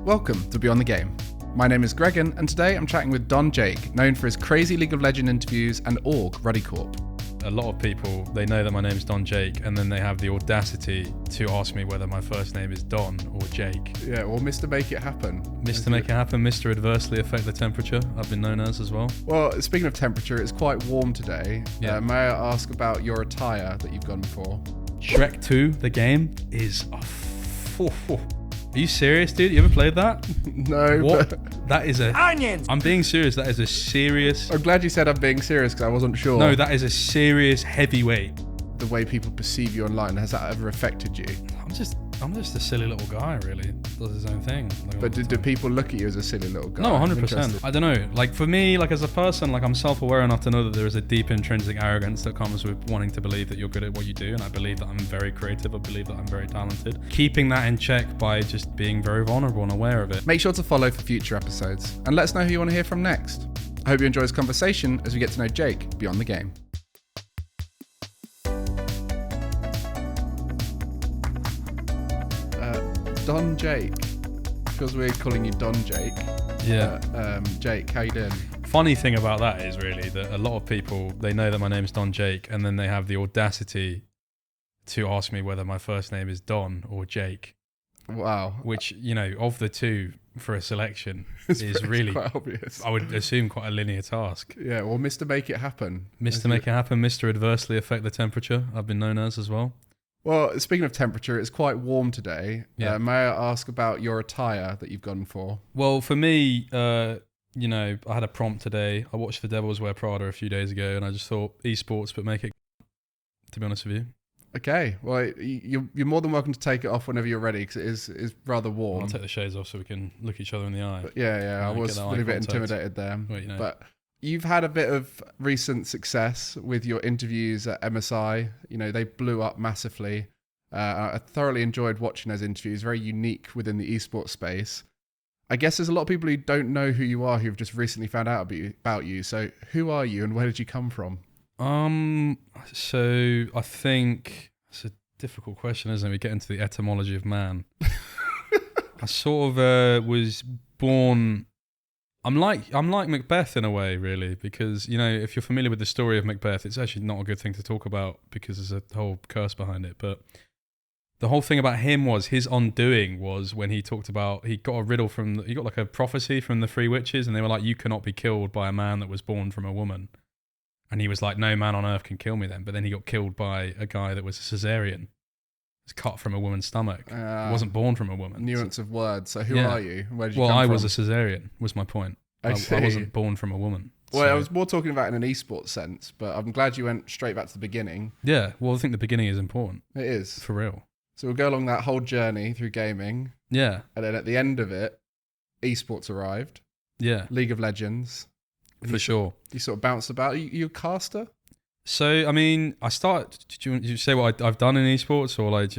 Welcome to Beyond the Game. My name is Gregan, and today I'm chatting with DonJake, known for his crazy League of Legends interviews and org Ruddy Corp. A lot of people, they know that my name is DonJake, and then they have the audacity to ask me whether my first name is Don or Jake. Yeah, or Mr. Make It Happen. Mr. Make It Happen, Mr. Adversely Affect the Temperature, I've been known as well. Well, speaking of temperature, it's quite warm today. Yeah. May I ask about your attire that you've gone for? Shrek 2, the game, is... Are you serious, dude? You ever played that? No, What? but That is a... Onions! I'm being serious, that is a serious... I'm glad you said I'm being serious because I wasn't sure. No, that is a serious heavyweight. The way people perceive you online, has that ever affected you? I'm just a silly little guy, really. Does his own thing. Like, But do people look at you as a silly little guy? No, I'm 100%. interested. I don't know. Like for me, like as a person, like I'm self-aware enough to know that there is a deep intrinsic arrogance that comes with wanting to believe that you're good at what you do, and I believe that I'm very creative. I believe that I'm very talented. Keeping that in check by just being very vulnerable and aware of it. Make sure to follow for future episodes, and let us know who you want to hear from next. I hope you enjoy this conversation as we get to know Jake beyond the game. DonJake. Feels weird calling you DonJake. Yeah. Jake, how you doing? Funny thing about that is really that a lot of people, they know that my name is DonJake, and then they have the audacity to ask me whether my first name is Don or Jake, Wow. which, you know, of the two for a selection is really, quite obvious. I would assume, quite a linear task. Yeah, well, Mr. Make It Happen. Mr. Make It Happen, Mr. Adversely Affect the Temperature, I've been known as well. Well, speaking of temperature, it's quite warm today. Yeah. May I ask about your attire that you've gone for? Well, for me, you know, I had a prompt today. I watched The Devils Wear Prada a few days ago, and I just thought esports, but make it, to be honest with you. Okay, well, you're more than welcome to take it off whenever you're ready, because it is rather warm. I'll take the shades off so we can look each other in the eye. But yeah, I was get that really a eye bit contact. intimidated there. Well, you know. But you've had a bit of recent success with your interviews at MSI. You know, they blew up massively. I thoroughly enjoyed watching those interviews, very unique within the esports space. I guess there's a lot of people who don't know who you are who've just recently found out about you. So who are you and where did you come from? So I think it's a difficult question, isn't it? We get into the etymology of man. I sort of was born... I'm like Macbeth in a way, really, because, you know, if you're familiar with the story of Macbeth, it's actually not a good thing to talk about because there's a whole curse behind it. But the whole thing about him was his undoing was when he talked about, he got a riddle he got like a prophecy from the three witches, and they were like, you cannot be killed by a man that was born from a woman. And he was like, no man on earth can kill me then. But then he got killed by a guy that was a cesarean. It's cut from a woman's stomach. He wasn't born from a woman. Nuance of words. So who Yeah. are you? Where did you come Well, I from? was a cesarean, was my point. I I see. wasn't born from a woman. Well, So- I was more talking about in an esports sense, but I'm glad you went straight back to the beginning. Yeah, well, I think the beginning is important, It is. for real. So we'll go along that whole journey through gaming, Yeah, and then at the end of it, esports arrived, yeah, League of Legends. for sure. You sort of bounced about. You a caster? So, I mean, did you say what I've done in esports, or like,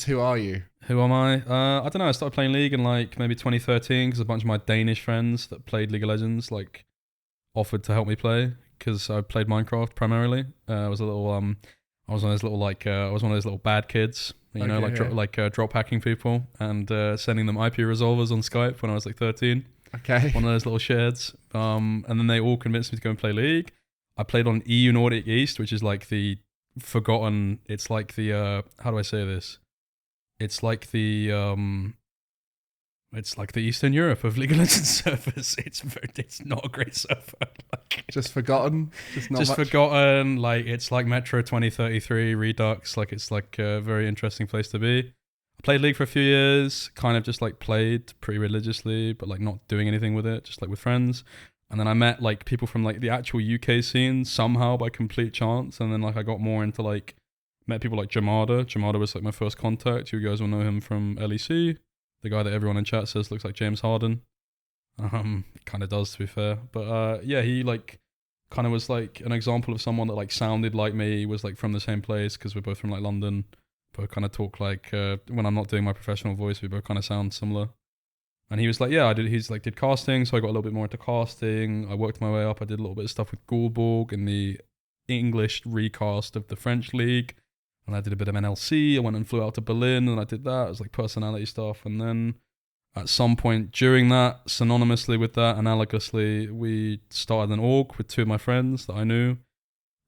Who are you? who am I? I don't know, I started playing League in like maybe 2013, because a bunch of my Danish friends that played League of Legends, like, offered to help me play, because I played Minecraft primarily. I was one of those little bad kids, you know, Okay, yeah. drop hacking people and sending them IP resolvers on Skype when I was like 13. Okay. One of those little shares. And then they all convinced me to go and play League. I played on EU Nordic East, which is like the forgotten. It's like the how do I say this? It's like the Eastern Europe of League of Legends servers. It's not a great server. Just forgotten. Just not much. Forgotten. Like it's like Metro 2033 Redux. Like it's like a very interesting place to be. I played League for a few years. Kind of just like played pretty religiously, but like not doing anything with it. Just like with friends. And then I met like people from like the actual UK scene somehow by complete chance. And then like I got more into like, met people like Jamada. Jamada was like my first contact. You guys will know him from LEC. The guy that everyone in chat says looks like James Harden. Kind of does, to be fair. But yeah, he like kind of was like an example of someone that like sounded like me, was like from the same place, because we're both from like London. Both kind of talk like, when I'm not doing my professional voice, we both kind of sound similar. And he was like, yeah, did casting, so I got a little bit more into casting. I worked my way up. I did a little bit of stuff with Gulborg in the English recast of the French League. And I did a bit of NLC. I went and flew out to Berlin and I did that. It was like personality stuff. And then At some point during that, synonymously with that, analogously, we started an org with two of my friends that I knew,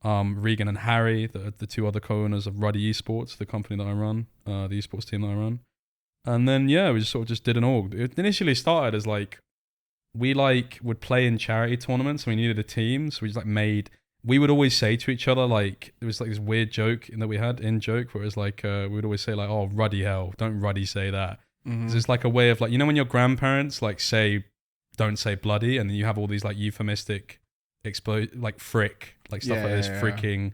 Regan and Harry, the two other co-owners of Ruddy Esports, the company that I run, the esports team that I run. And then, yeah, we just sort of just did an org. It initially started as like, we like would play in charity tournaments and we needed a team. So we just like we would always say to each other, like, it was like this weird joke that we had in joke where it was like, we would always say like, oh, Ruddy hell, don't Ruddy say that. Mm-hmm. It's like a way of like, you know, when your grandparents like don't say bloody, and then you have all these like euphemistic like frick, like stuff like this, freaking.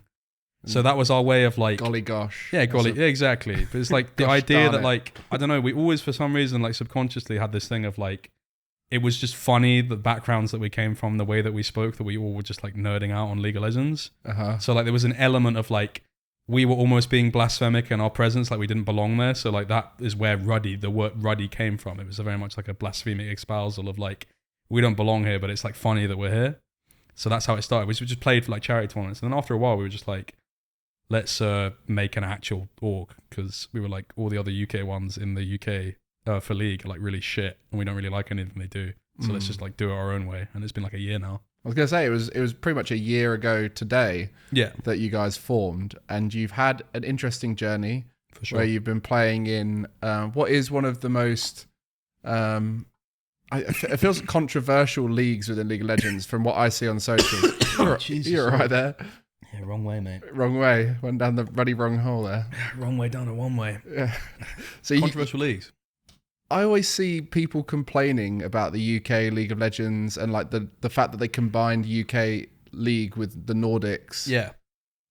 So that was our way of like, golly gosh. Yeah, golly, yeah, exactly. But it's like the idea that like, I don't know, we always for some reason like subconsciously had this thing of like, it was just funny, the backgrounds that we came from, the way that we spoke, that we all were just like nerding out on League of Legends. So like there was an element of like, we were almost being blasphemic in our presence, like we didn't belong there. So like that is where the word Ruddy came from. It was very much like a blasphemic espousal of like, we don't belong here, but it's like funny that we're here. So that's how it started. We just played for like charity tournaments. And then after a while, we were just like, let's make an actual org, because we were like, all the other UK ones in the UK for League are like really shit, and we don't really like anything they do. So let's just like do it our own way. And it's been like a year now. I was going to say, it was pretty much a year ago today that you guys formed, and you've had an interesting journey for sure, where you've been playing in what is one of the most, it feels controversial leagues within League of Legends from what I see on socials. You're right there. Yeah, wrong way, mate. Wrong way. Went down the bloody wrong hole there. Wrong way down the one way. Yeah. So controversial leagues. I always see people complaining about the UK League of Legends and like the fact that they combined UK League with the Nordics. Yeah.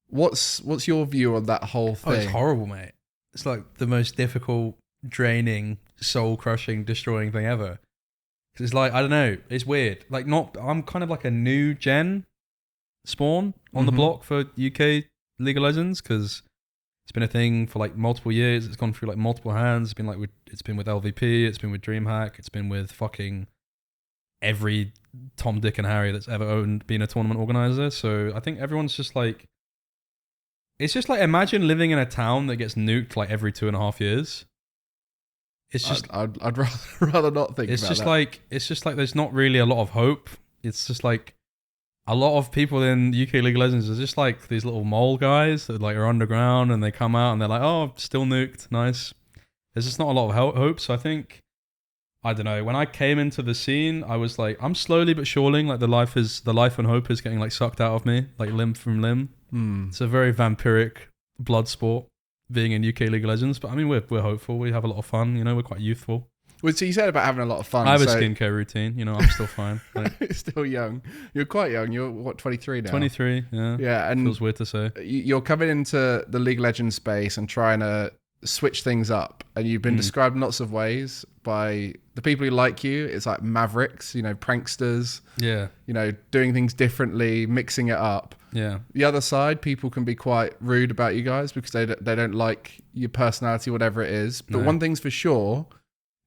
What's your view on that whole thing? Oh, it's horrible, mate. It's like the most difficult, draining, soul-crushing, destroying thing ever. It's like, I don't know, it's weird. Like I'm kind of like a new gen spawn on the block for UK League of Legends, because it's been a thing for like multiple years. It's gone through like multiple hands. It's been like it's been with LVP. It's been with DreamHack. It's been with fucking every Tom, Dick, and Harry that's ever been a tournament organizer. So I think everyone's just like, it's just like, imagine living in a town that gets nuked like every 2.5 years. It's just I'd rather not think. It's about just that. like it's just like there's not really a lot of hope. It's just like, a lot of people in UK League of Legends are just like these little mole guys that like are underground, and they come out and they're like, oh, still nuked, nice. There's just not a lot of hope. So I think, I don't know, when I came into the scene, I was like, I'm slowly but surely, like the life and hope is getting like sucked out of me, like limb from limb. It's a very vampiric blood sport being in UK League of Legends, but I mean, we're hopeful. We have a lot of fun, you know, we're quite youthful. Well, so you said about having a lot of fun. I have a skincare routine, you know, I'm still fine. Like, you're still young. You're quite young. You're what, 23 now? 23, yeah. Yeah, and feels weird to say. You're coming into the League of Legends space and trying to switch things up, and you've been described in lots of ways by the people who like you. It's like mavericks, you know, pranksters. Yeah. You know, doing things differently, mixing it up. Yeah. The other side, people can be quite rude about you guys because they don't like your personality, whatever it is. But one thing's for sure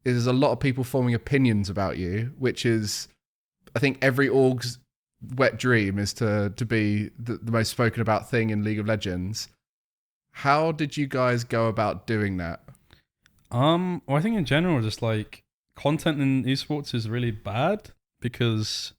is there's a lot of people forming opinions about you, which is, I think every org's wet dream is to be the most spoken about thing in League of Legends. How did you guys go about doing that? Well, I think in general, just like content in esports is really bad because,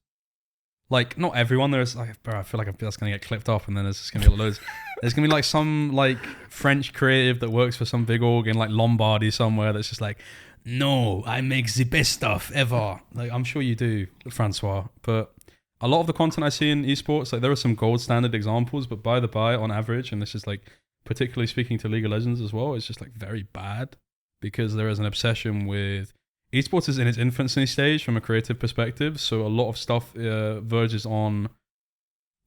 like, not everyone. There's like, bro, I feel like that's gonna get clipped up, and then there's just gonna be loads. There's gonna be like some like French creative that works for some big org in like Lombardy somewhere that's just like, no, I make the best stuff ever. Like, I'm sure you do, Francois, but a lot of the content I see in esports, like there are some gold standard examples, but by on average, and this is like particularly speaking to League of Legends as well, it's just like very bad because there is an obsession with esports is in its infancy stage from a creative perspective. So a lot of stuff verges on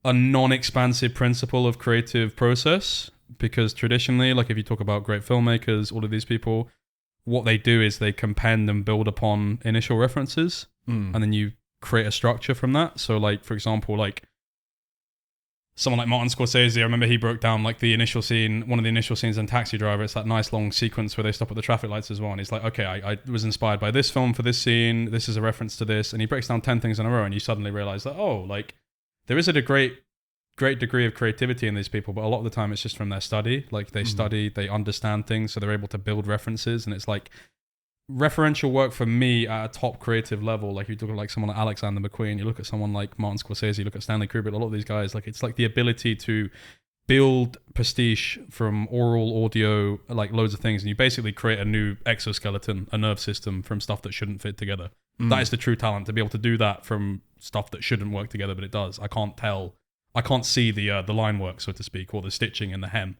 a non-expansive principle of creative process, because traditionally, like if you talk about great filmmakers, all of these people, what they do is they compend and build upon initial references, and then you create a structure from that. So like, for example, like someone like Martin Scorsese, I remember he broke down like the initial scene, one of the initial scenes in Taxi Driver. It's that nice long sequence where they stop at the traffic lights as well. And he's like, okay, I was inspired by this film for this scene. This is a reference to this. And he breaks down 10 things in a row, and you suddenly realize that, oh, like there is a great degree of creativity in these people, but a lot of the time it's just from their study. Like they study, they understand things, so they're able to build references. And it's like, referential work for me at a top creative level, like you look at like someone like Alexander McQueen, you look at someone like Martin Scorsese, you look at Stanley Kubrick, a lot of these guys, like it's like the ability to build prestige from oral, audio, like loads of things, and you basically create a new exoskeleton, a nerve system from stuff that shouldn't fit together. That is the true talent, to be able to do that from stuff that shouldn't work together, but it does. I can't see the line work, so to speak, or the stitching and the hem.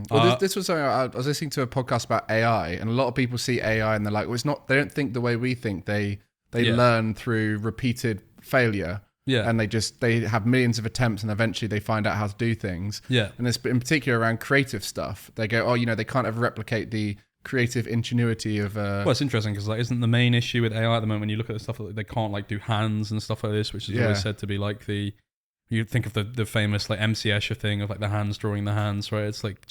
Well, this was something I was listening to a podcast about AI, and a lot of people see AI and they're like, well, it's not. They don't think the way we think. They learn through repeated failure. Yeah. And they have millions of attempts, and eventually they find out how to do things. Yeah. And it's in particular around creative stuff. They go, they can't ever replicate the creative ingenuity of. Well, it's interesting because like, isn't the main issue with AI at the moment when you look at the stuff that they can't like do hands and stuff like this, which is always said to be like you think of the famous like MC Escher thing of like the hands drawing the hands, right? It's like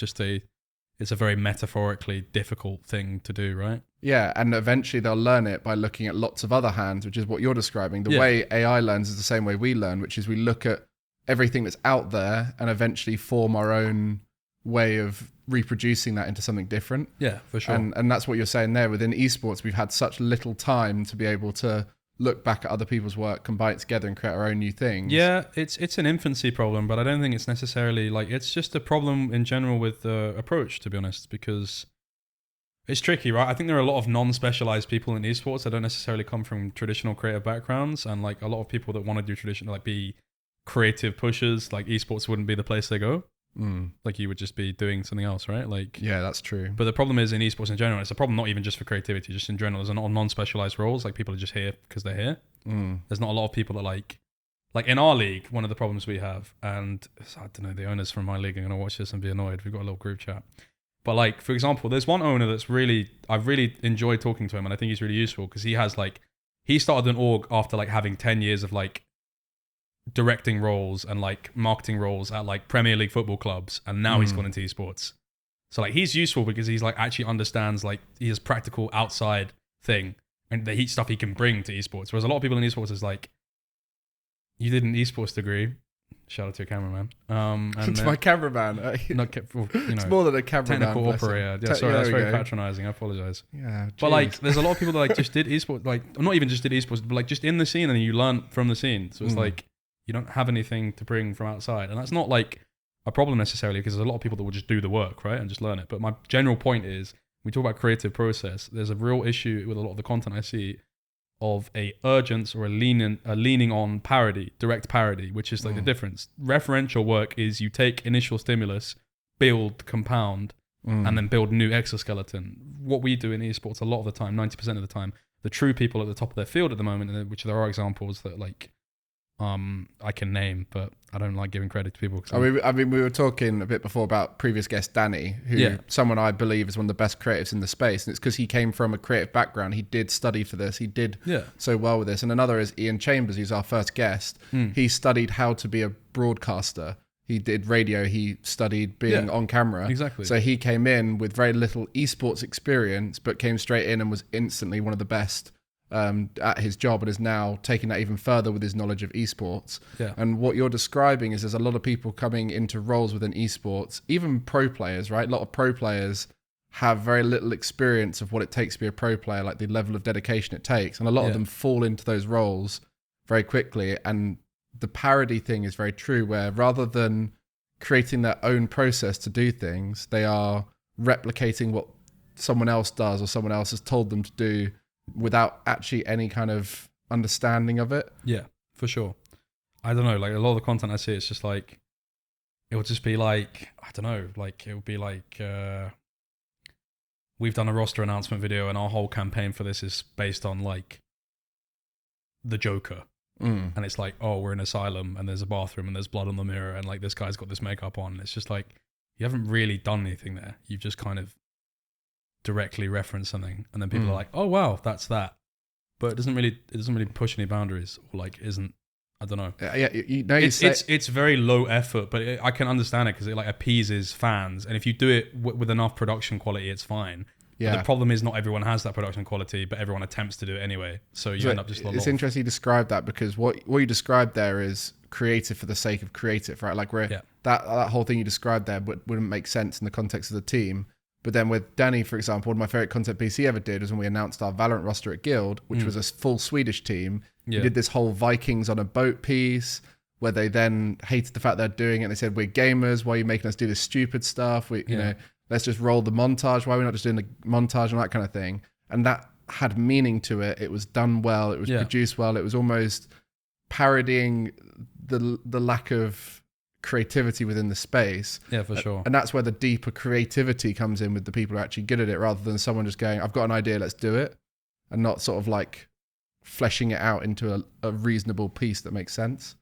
it's a very metaphorically difficult thing to do, right? Yeah, and eventually they'll learn it by looking at lots of other hands, which is what you're describing. The way AI learns is the same way we learn, which is we look at everything that's out there and eventually form our own way of reproducing that into something different. Yeah, for sure. And that's what you're saying there. Within esports, we've had such little time to be able to look back at other people's work, combine it together and create our own new things. Yeah, it's an infancy problem, but I don't think it's necessarily like, it's just a problem in general with the approach, to be honest, because it's tricky, right? I think there are a lot of non-specialized people in esports that don't necessarily come from traditional creative backgrounds, and like a lot of people that want to do traditional, like be creative pushers, like esports wouldn't be the place they go. Like you would just be doing something else, right? Like, yeah, that's true. But the problem is in esports in general, it's a problem not even just for creativity, just in general. There's a lot of non-specialized roles, like people are just here because they're here. There's not a lot of people that like in our league, one of the problems we have, and I don't know, the owners from my league are going to watch this and be annoyed. We've got a little group chat. But like, for example, there's one owner that's I've really enjoyed talking to him, and I think he's really useful because he started an org after like having 10 years of like directing roles and like marketing roles at like Premier League football clubs, and now he's gone into esports. So like he's useful because he's like actually understands, like he has practical outside thing and the heat stuff he can bring to esports. Whereas a lot of people in esports is like, you did an esports degree. Shout out to your cameraman. And to my cameraman. Not it's more than a cameraman. Technical operator. Yeah, sorry, that's very patronizing. I apologize. Yeah, geez. But like, there's a lot of people that like just did esports, like not even just did esports, but like just in the scene, and you learn from the scene. So it's like you don't have anything to bring from outside, and that's not like a problem necessarily, because there's a lot of people that will just do the work, right, and just learn it. But my general point is, we talk about creative process. There's a real issue with a lot of the content I see of a urgence or a leaning on parody, direct parody, which is like the difference. Referential work is you take initial stimulus, build, compound, and then build new exoskeleton. What we do in esports a lot of the time, 90% of the time, the true people at the top of their field at the moment, which there are examples that like I can name, but I don't like giving credit to people. I mean, we were talking a bit before about previous guest Danny, who someone I believe is one of the best creatives in the space, and it's because he came from a creative background. He did study for this. He did so well with this. And another is Ian Chambers, who's our first guest. He studied how to be a broadcaster. He did radio. He studied being on camera. Exactly. So he came in with very little esports experience, but came straight in and was instantly one of the best at his job, and is now taking that even further with his knowledge of esports. And what you're describing is there's a lot of people coming into roles within esports, even pro players, right? A lot of pro players have very little experience of what it takes to be a pro player, like the level of dedication it takes. And a lot of them fall into those roles very quickly. And the parody thing is very true, where rather than creating their own process to do things, they are replicating what someone else does or someone else has told them to do, without actually any kind of understanding of it. Yeah, for sure. I don't know, like a lot of the content I see, it's just like, it will just be like, I don't know, like it would be like, we've done a roster announcement video and our whole campaign for this is based on like the Joker. And it's like, oh, we're in asylum and there's a bathroom and there's blood on the mirror and like this guy's got this makeup on. And it's just like, you haven't really done anything there. You've just kind of directly reference something, and then people are like, oh wow, that's that, but it doesn't really push any boundaries, or like I don't know. It's very low effort, but I can understand it because it like appeases fans, and if you do it with enough production quality, it's fine. But the problem is not everyone has that production quality, but everyone attempts to do it anyway, so you end up just it's interesting you describe that, because what you described there is creative for the sake of creative, right? Like that whole thing you described there wouldn't make sense in the context of the team. But then with Danny, for example, one of my favorite content piece he ever did was when we announced our Valorant roster at Guild, which was a full Swedish team. He did this whole Vikings on a boat piece where they then hated the fact they're doing it. They said, we're gamers. Why are you making us do this stupid stuff? You know, let's just roll the montage. Why are we not just doing the montage and that kind of thing? And that had meaning to it. It was done well. It was produced well. It was almost parodying the lack of creativity within the space. Yeah, for sure. And that's where the deeper creativity comes in with the people who are actually good at it, rather than someone just going, I've got an idea, let's do it, and not sort of like fleshing it out into a reasonable piece that makes sense.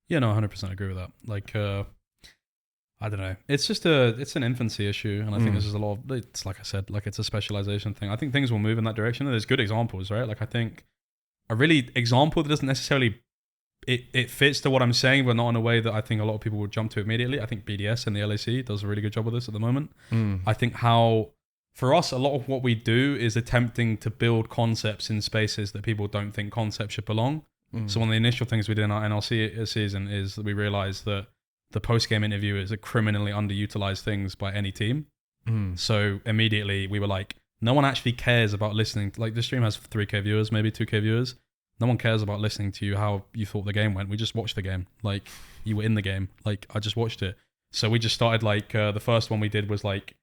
Yeah, no, 100% agree with that. Like, I don't know. It's just it's an infancy issue. And I think this is a lot of, it's like I said, like it's a specialization thing. I think things will move in that direction. And there's good examples, right? Like I think a really example that doesn't necessarily, it fits to what I'm saying, but not in a way that I think a lot of people would jump to immediately. I think BDS and the LAC does a really good job with this at the moment. I think for us, a lot of what we do is attempting to build concepts in spaces that people don't think concepts should belong. So one of the initial things we did in our NLC season is that we realized that the post-game interview is a criminally underutilized things by any team. So immediately we were like, no one actually cares about listening. Like the stream has 3K viewers, maybe 2K viewers. No one cares about listening to you, how you thought the game went. We just watched the game. Like you were in the game. Like I just watched it. So we just started like, the first one we did was like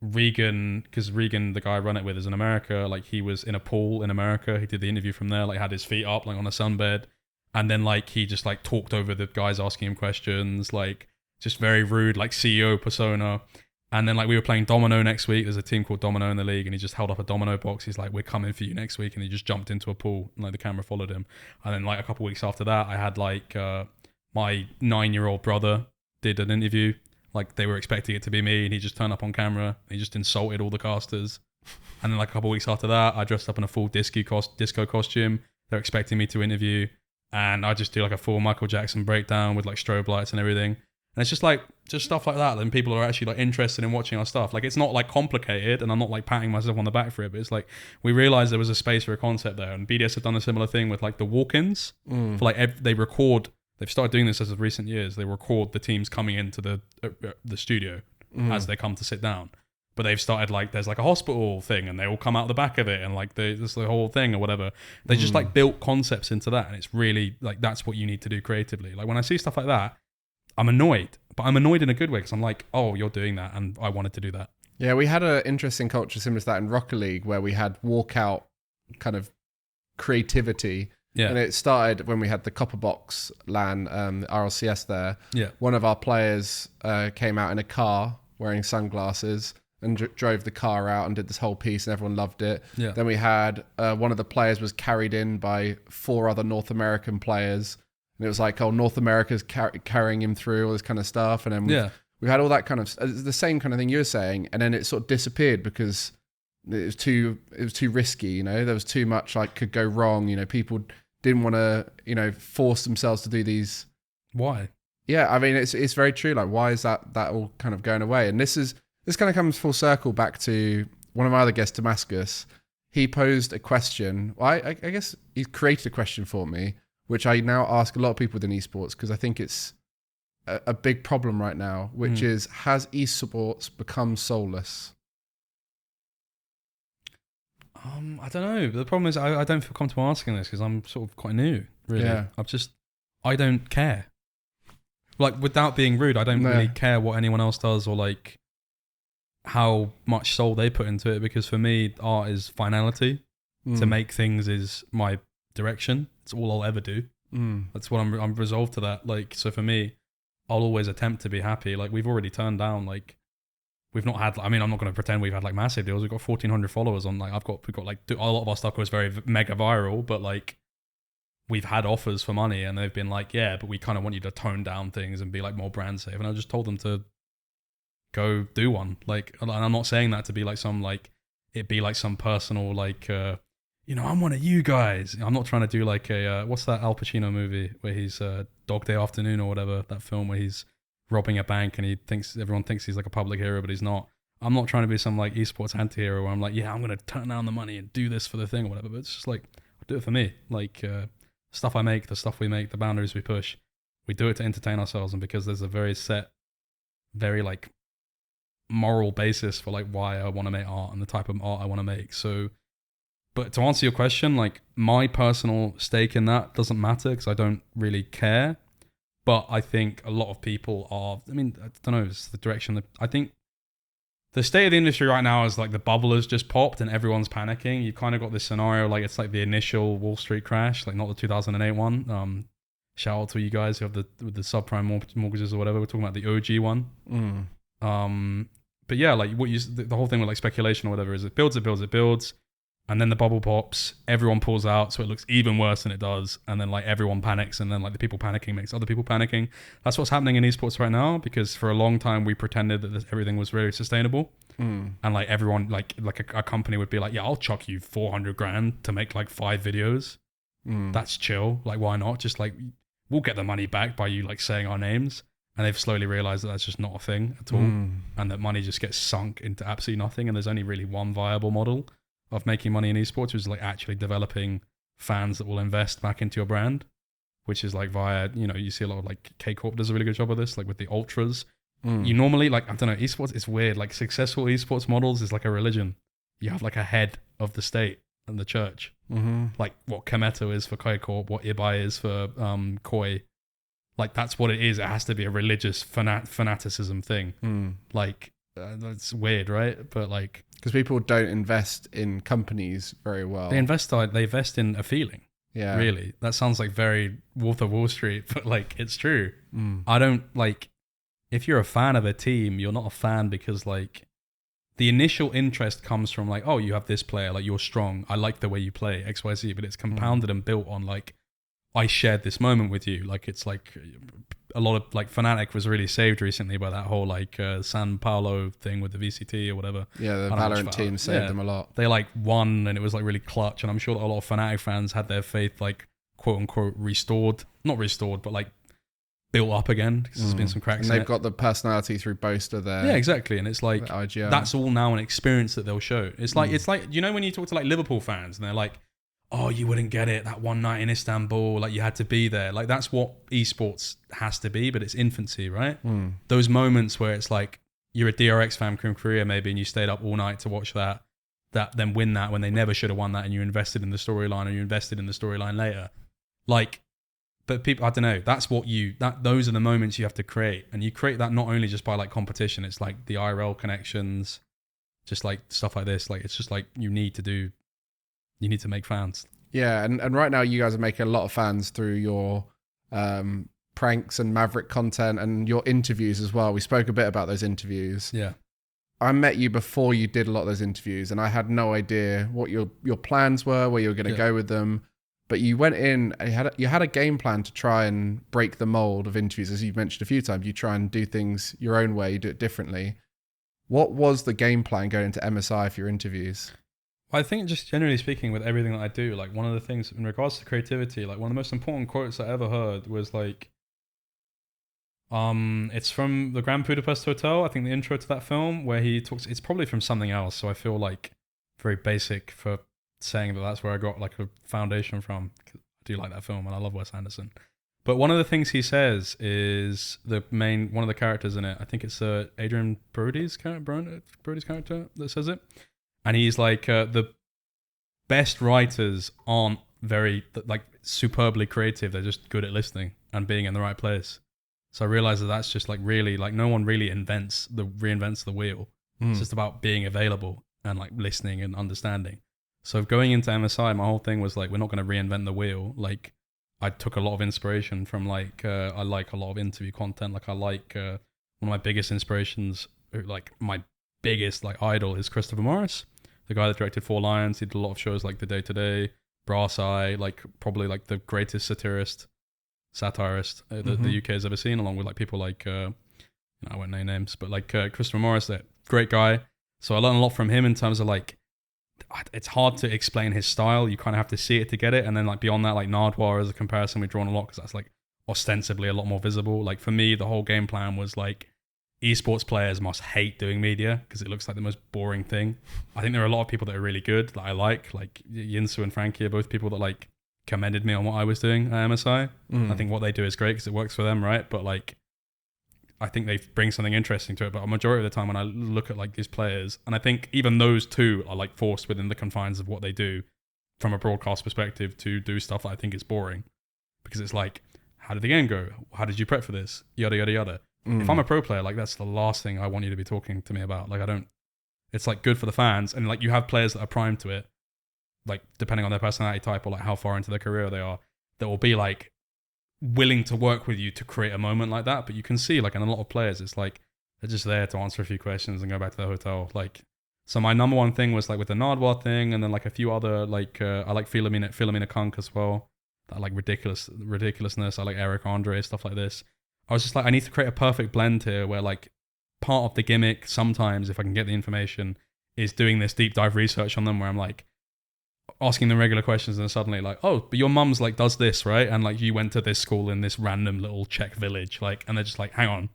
Regan, because Regan, the guy I run it with, is in America. Like he was in a pool in America. He did the interview from there, like had his feet up like on a sunbed. And then like he just like talked over the guys asking him questions, like just very rude, like CEO persona. And then like we were playing domino next week. There's a team called Domino in the league, and he just held up a domino box. He's like, we're coming for you next week. And he just jumped into a pool, and like the camera followed him. And then like a couple of weeks after that, I had like my 9-year-old brother did an interview. Like they were expecting it to be me, and he just turned up on camera. And he just insulted all the casters. And then like a couple of weeks after that, I dressed up in a full disco costume. They're expecting me to interview, and I just do like a full Michael Jackson breakdown with like strobe lights and everything. And it's just like, just stuff like that. Then people are actually like interested in watching our stuff. Like it's not like complicated, and I'm not like patting myself on the back for it, but it's like, we realized there was a space for a concept there. And BDS have done a similar thing with like the walk-ins for like, they've started doing this as of recent years. They record the teams coming into the studio as they come to sit down. But they've started like, there's like a hospital thing, and they all come out the back of it, and like there's the whole thing or whatever. They just like built concepts into that, and it's really like, that's what you need to do creatively. Like when I see stuff like that, I'm annoyed, but I'm annoyed in a good way, because I'm like, oh, you're doing that, and I wanted to do that. Yeah, we had an interesting culture similar to that in Rocket League, where we had walkout kind of creativity. Yeah. And it started when we had the Copper Box LAN, RLCS there. Yeah. One of our players came out in a car wearing sunglasses and drove the car out and did this whole piece, and everyone loved it. Yeah. Then we had one of the players was carried in by 4 other North American players. And it was like, oh, North America's carrying him through, all this kind of stuff. And then we had all that kind of, the same kind of thing you were saying. And then it sort of disappeared because it was too risky, you know, there was too much like could go wrong. You know, people didn't want to, you know, force themselves to do these. Why? Yeah. I mean, it's very true. Like, why is that all kind of going away? And this kind of comes full circle back to one of my other guests, Damascus. He posed a question. Well, I guess he created a question for me, which I now ask a lot of people within esports, because I think it's a big problem right now, which is, has esports become soulless? I don't know. The problem is I don't feel comfortable asking this, because I'm sort of quite new, really. Yeah. I don't care. Like, without being rude, I don't really care what anyone else does, or like how much soul they put into it, because for me, art is finality. To make things is my direction. It's all I'll ever do. That's what I'm resolved to that. Like, so for me, I'll always attempt to be happy. Like, we've already turned down, like, we've not had, I mean, I'm not going to pretend we've had like massive deals. We've got 1,400 followers on, like, we've got like, a lot of our stuff was very mega viral, but like, we've had offers for money, and they've been like, yeah, but we kind of want you to tone down things and be like more brand safe. And I just told them to go do one. Like, and I'm not saying that to be like some, like, it be like some personal, like, you know, I'm one of you guys. I'm not trying to do like a, what's that Al Pacino movie where he's Dog Day Afternoon or whatever, that film where he's robbing a bank and everyone thinks he's like a public hero, but he's not. I'm not trying to be some like esports anti-hero where I'm like, yeah, I'm going to turn down the money and do this for the thing or whatever. But it's just like, I do it for me. Like, stuff I make, the stuff we make, the boundaries we push, we do it to entertain ourselves. And because there's a very set, very like moral basis for like why I want to make art and the type of art I want to make. So, but to answer your question, like my personal stake in that doesn't matter because I don't really care. But I think a lot of people are, I mean, I don't know, it's the direction that I think the state of the industry right now is like the bubble has just popped and everyone's panicking. You've kind of got this scenario like it's like the initial Wall Street crash, like not the 2008 one. Shout out to you guys who have the subprime mortgages or whatever. We're talking about the OG one. But yeah, like the whole thing with like speculation or whatever is it builds, and then the bubble pops, everyone pulls out, so it looks even worse than it does, and then like everyone panics, and then like the people panicking makes other people panicking. That's what's happening in esports right now, because for a long time we pretended that everything was really sustainable, and like everyone like a company would be like, yeah, I'll chuck you 400 grand to make like 5 videos. That's chill. Like, why not? Just like, we'll get the money back by you like saying our names. And they've slowly realized that that's just not a thing at all, and that money just gets sunk into absolutely nothing, and there's only really one viable model of making money in esports, which is like actually developing fans that will invest back into your brand, which is like via, you know, you see a lot of like K-Corp does a really good job of this, like with the ultras. You normally like, I don't know, esports, it's weird. Like successful esports models is like a religion. You have like a head of the state and the church, like what Kameto is for K-Corp, what Ibai is for Koi. Like that's what it is. It has to be a religious fanaticism thing. Like that's weird, right? But like, because people don't invest in companies very well. They invest in a feeling. Yeah. Really. That sounds like very Wolf of Wall Street, but like it's true. I don't like, if you're a fan of a team, you're not a fan because like the initial interest comes from like, oh, you have this player, like you're strong. I like the way you play XYZ, but it's compounded and built on like, I shared this moment with you. Like it's like a lot of like Fnatic was really saved recently by that whole like San Paulo thing with the VCT or whatever. Yeah, the Valorant team saved them a lot. They like won and it was like really clutch, and I'm sure that a lot of Fnatic fans had their faith like quote unquote restored, not restored, but like built up again because there's been some cracks. And they've got the personality through Boaster there. Yeah, exactly. And it's like that's all now an experience that they'll show. It's like you know when you talk to like Liverpool fans and they're like, oh, you wouldn't get it that one night in Istanbul, like you had to be there. Like that's what esports has to be, but it's infancy, right? Those moments where it's like you're a DRX fan from Korea maybe and you stayed up all night to watch that then win that when they never should have won that, and you invested in the storyline, or you invested in the storyline later. Like, but people, I don't know, those are the moments you have to create, and you create that not only just by like competition, it's like the IRL connections, just like stuff like this. Like it's just like you need to make fans. Yeah, and right now you guys are making a lot of fans through your pranks and Maverick content and your interviews as well. We spoke a bit about those interviews. Yeah. I met you before you did a lot of those interviews, and I had no idea what your plans were, where you were going to go with them. But you went in, and you had a game plan to try and break the mold of interviews. As you've mentioned a few times, you try and do things your own way, you do it differently. What was the game plan going into MSI for your interviews? I think just generally speaking with everything that I do, like one of the things in regards to creativity, like one of the most important quotes I ever heard was like, it's from the Grand Budapest Hotel, I think the intro to that film, where he talks, it's probably from something else, so I feel like very basic for saying that that's where I got like a foundation from. I do like that film and I love Wes Anderson. But one of the things he says is one of the characters in it, I think it's Adrian Brody's character that says it. And he's like, the best writers aren't very like superbly creative. They're just good at listening and being in the right place. So I realized that that's just like really like no one really reinvents the wheel. It's just about being available and like listening and understanding. So going into MSI, my whole thing was like, we're not going to reinvent the wheel. Like I took a lot of inspiration from like, I like a lot of interview content. Like I like one of my biggest inspirations, like my biggest like idol is Christopher Morris, the guy that directed Four Lions. He did a lot of shows like The Day Today, Brass Eye, like probably like the greatest satirist that the UK has ever seen, along with like people like I won't name names, but like Christopher Morris, that great guy. So I learned a lot from him in terms of like, it's hard to explain his style. You kind of have to see it to get it. And then like beyond that, like Nardwuar as a comparison, we've drawn a lot because that's like ostensibly a lot more visible. Like for me, the whole game plan was like, esports players must hate doing media because it looks like the most boring thing. I think there are a lot of people that are really good that I like Yinsu and Frankie are both people that like commended me on what I was doing at MSI. I think what they do is great because it works for them, right? But like I think they bring something interesting to it. But a majority of the time when I look at like these players, and I think even those two are like forced within the confines of what they do from a broadcast perspective to do stuff that I think is boring. Because it's like, how did the game go? How did you prep for this? Yada, yada, yada. If I'm a pro player, like that's the last thing I want you to be talking to me about. Like it's like good for the fans. And like you have players that are primed to it, like depending on their personality type or like how far into their career they are, that will be like willing to work with you to create a moment like that. But you can see like in a lot of players, it's like they're just there to answer a few questions and go back to the hotel. Like, so my number one thing was like with the Nardwar thing, and then like a few other like I like Philomena Kunk as well. That like ridiculousness. I like Eric Andre, stuff like this. I was just like, I need to create a perfect blend here where like part of the gimmick sometimes, if I can get the information, is doing this deep dive research on them where I'm like asking them regular questions and suddenly like, oh, but your mum's like does this, right? And like you went to this school in this random little Czech village, like, and they're just like, hang on,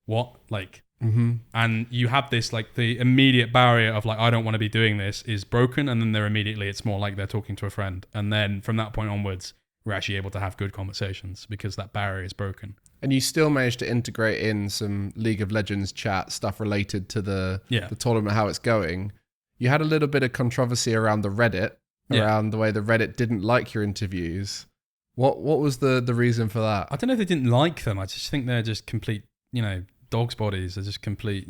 what? Like, and you have this like the immediate barrier of like, I don't want to be doing this is broken. And then it's more like they're talking to a friend. And then from that point onwards, we're actually able to have good conversations because that barrier is broken. And you still managed to integrate in some League of Legends chat stuff related to the tournament, how it's going. You had a little bit of controversy around the Reddit, around the way the Reddit didn't like your interviews. What was the reason for that? I don't know if they didn't like them. I just think they're just complete, dog's bodies. They're just complete,